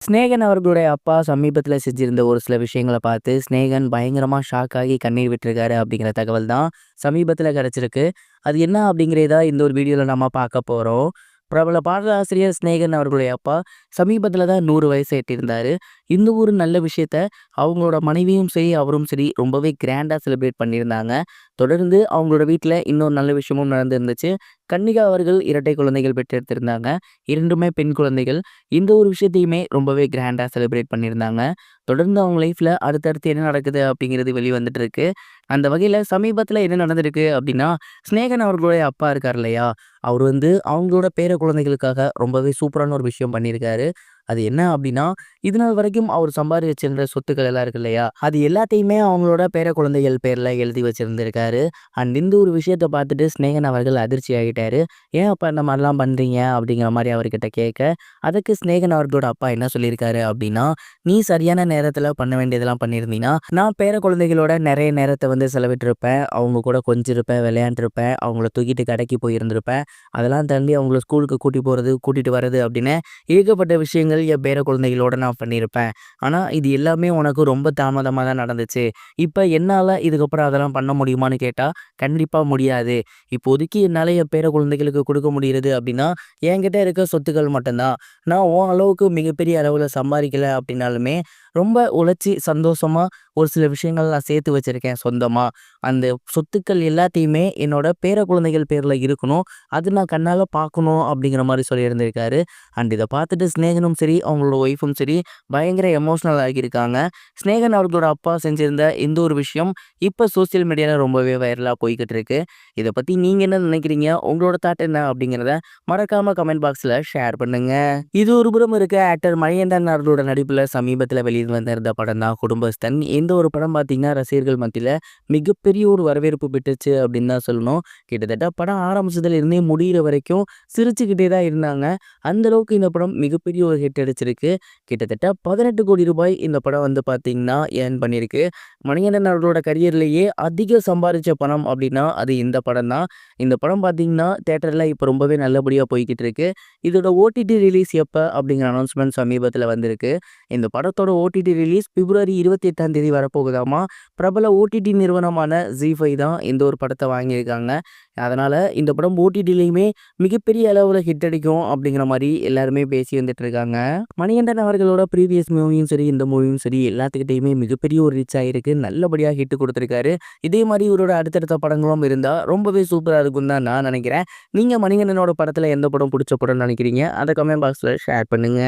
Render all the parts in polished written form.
சினேகன் அவர்களுடைய அப்பா சமீபத்தில செஞ்சிருந்த ஒரு சில விஷயங்கள பார்த்து, சினேகன் பயங்கரமா ஷாக் ஆகி கண்ணீர் விட்டுருக்காரு அப்படிங்கிற தகவல் தான் சமீபத்தில கிடைச்சிருக்கு. அது என்ன அப்படிங்கிறத இந்த ஒரு வீடியோல நம்ம பார்க்க போறோம். பிரபல பாடலாசிரியர் சினேகன் அவர்களுடைய அப்பா சமீபத்தில தான் 100 வயசு எட்டியிருந்தாரு. இந்த ஒரு நல்ல விஷயத்த அவங்களோட மனைவியும் சரி, அவரும் சரி ரொம்பவே கிராண்டா செலிப்ரேட் பண்ணியிருந்தாங்க. தொடர்ந்து அவங்களோட வீட்ல இன்னொரு நல்ல விஷயமும் நடந்திருந்துச்சு. கன்னிகா அவர்கள் இரட்டை குழந்தைகள் பெற்றெடுத்திருந்தாங்க. 2மே பெண் குழந்தைகள். இந்த ஒரு விஷயத்தையுமே ரொம்பவே கிராண்டா செலிப்ரேட் பண்ணியிருந்தாங்க. தொடர்ந்து அவங்க லைஃப்ல அடுத்தடுத்து என்ன நடக்குது அப்படிங்கிறது வெளிவந்துட்டு இருக்கு. அந்த வகையில சமீபத்தில என்ன நடந்திருக்கு அப்படின்னா, சினேகன் அவர்களுடைய அப்பா இருக்கார் இல்லையா? அவரு அவங்களோட பேர குழந்தைகளுக்காக ரொம்பவே சூப்பரான ஒரு விஷயம் பண்ணியிருக்காரு. அது என்ன அப்படின்னா, இதுநாள் வரைக்கும் அவர் சம்பாரிச்சு வச்சிருந்த சொத்துக்கள் எல்லாம் இருக்கு இல்லையா? அது எல்லாத்தையுமே அவங்களோட பேர குழந்தைகள் பேர்ல எழுதி வச்சிருந்திருக்காரு. அண்ட் இந்த ஒரு விஷயத்த பார்த்துட்டு சினேகன் அவர்கள் அதிர்ச்சி ஆகிட்டாரு. "ஏன் அப்பா இந்த மாரிலாம் பண்றீங்க?" அப்படிங்கிற மாரி அவர்கிட்ட கேட்க, அதுக்கு சினேகன் அவர்களோட அப்பா என்ன சொல்லியிருக்காரு அப்படின்னா, "நீ சரியான நேரத்தில பண்ண வேண்டியதெல்லாம் பண்ணியிருந்தீன்னா, நான் பேர குழந்தைகளோட நெறைய நேரத்த செலவிட்டிருப்பேன். அவங்க கூட கொஞ்சிருப்பேன், விளையாண்டுருப்பேன், அவங்கள தூக்கிட்டு கடைக்கு போயிருந்திருப்பேன். அதெல்லாம் தாண்டி அவங்கள ஸ்கூலுக்கு கூட்டி போறது, கூட்டிட்டு வர்றது அப்படின்னு ஏகப்பட்ட விஷயங்கள் என் பேர குழந்தைகளோட நான் பண்ணியிருப்பேன். ஆனா, இது எல்லாமே உனக்கு ரொம்ப தாமதமா தான் நடந்துச்சு. இப்ப என்னால இதுக்கப்புறம் அதெல்லாம் பண்ண முடியுமான்னு கேட்டா, கண்டிப்பா முடியாது. இப்போதைக்கு என்னால என் பேர குழந்தைகளுக்கு குடுக்க முடியிறது அப்படின்னா, என்கிட்ட இருக்க சொத்துக்கள் மட்டும்தான். நான் உன் அளவுக்கு மிகப்பெரிய அளவுல சம்பாரிக்கல அப்படின்னாலுமே, ரொம்ப உழைச்சு சந்தோஷமா ஒரு சில விஷயங்கள் நான் சேர்த்து வச்சிருக்கேன் சொந்தமா. அந்த சொத்துக்கள் எல்லாத்தையுமே என்னோட பேர குழந்தைகள் பேர்ல இருக்கணும். அது நான் கண்ணால பார்க்கணும் அப்படிங்கிற மாரி சொல்லியிருந்திருக்காரு. அண்ட் இத பார்த்துட்டு சினேகனும் சரி, அவங்களோட ஒய்ஃபும் சரி பயங்கர எமோஷனல் ஆகியிருக்காங்க. சினேகன் அவர்களோட அப்பா செஞ்சிருந்த இந்த ஒரு விஷயம் இப்ப சோசியல் மீடியால ரொம்பவே வைரலா போய்க்கிட்டு இருக்கு. இத பத்தி நீங்க என்ன நினைக்கிறீங்க? உங்களோட தாட் என்ன அப்படிங்கிறத மறக்காம கமெண்ட் பாக்ஸ்ல ஷேர் பண்ணுங்க. இது ஒரு புறம் இருக்க ஆக்டர் மணிகண்டன் அவர்களோட நடிப்புல சமீபத்தில வெளிவந்திருந்த படம் தான் குடும்பஸ்தன். இந்த ஒரு படம் பார்த்தீங்கன்னா, ரசிகர்கள் மத்தியில மிகப்பெரிய ஒரு வரவேற்பு பெற்றுச்சு அப்படின்னு தான் சொல்லணும். கிட்டத்தட்ட படம் ஆரம்பிச்சதுல இருந்தே முடியிற வரைக்கும் சிரிச்சுக்கிட்டே தான் இருந்தாங்க. அந்த அளவுக்கு இந்த படம் மிகப்பெரிய ஒரு ஹிட் அடிச்சிருக்கு. கிட்டத்தட்ட 18,00,00,000 ரூபாய் இந்த படம் பார்த்தீங்கன்னா, ஏர்ன் பண்ணியிருக்கு. மணிகண்டன் அவர்களோட கரியர்லேயே அதிக சம்பாரிச்ச பணம் அப்படின்னா, அது இந்த படம் தான். இந்த படம் பார்த்தீங்கன்னா, தியேட்டர்ல இப்போ ரொம்பவே நல்லபடியா போய்க்கிட்டு இருக்கு. இதோட ஓடிடி ரிலீஸ் எப்ப அப்படிங்கிற அனௌன்ஸ்மென்ட் சமீபத்தில வந்திருக்கு. இந்த படத்தோட ஓடிடி ரிலீஸ் பிப்ரவரி 28ஆம் தேதி வரப்போகுதாமா. பிரபல ஓடிடி நிறுவனமான ZEE5 தான் இந்த ஒரு படத்த வாங்கியிருக்காங்க. அதனால இந்த படம் ஓடிடிலயுமே மிகப்பெரிய அளவுல ஹிட் அடிக்கும் அப்படிங்கிற மாரி எல்லாருமே பேசி வந்துட்டு இருக்காங்க. மணிகண்டன் அவர்களோட ப்ரீவியஸ் மூவியும் சரி, இந்த மூவியும் சரி எல்லாத்துக்கிட்டயுமே மிகப்பெரிய ஒரு ரீச் ஆயிருக்கு. நல்லபடியா ஹிட் குடுத்திருக்காரு. இதே மாரி இவரோட அடுத்தடுத்த படங்களும் இருந்தா ரொம்பவே சூப்பரா இருக்கும்னு தான் நான் நினைக்கிறேன். நீங்க மணிகண்டனோட படத்துல எந்த படம் புடிச்ச படம்னு நினைக்கிறீங்க? அத கமெண்ட் பாக்ஸ்ல ஷேர் பண்ணுங்க.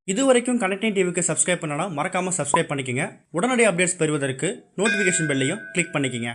இதுவரைக்கும் கனெக்டிங் டிவிக்கு சப்ஸ்கிரைப் பண்ணனா மறக்காம சப்ஸ்கிரைப் பண்ணிக்கங்க. உடனடி அப்டேட்ஸ் பெறுவதற்கு நோட்டிஃபிகேஷன் பெல்லையும் கிளிக் பண்ணிக்கங்க.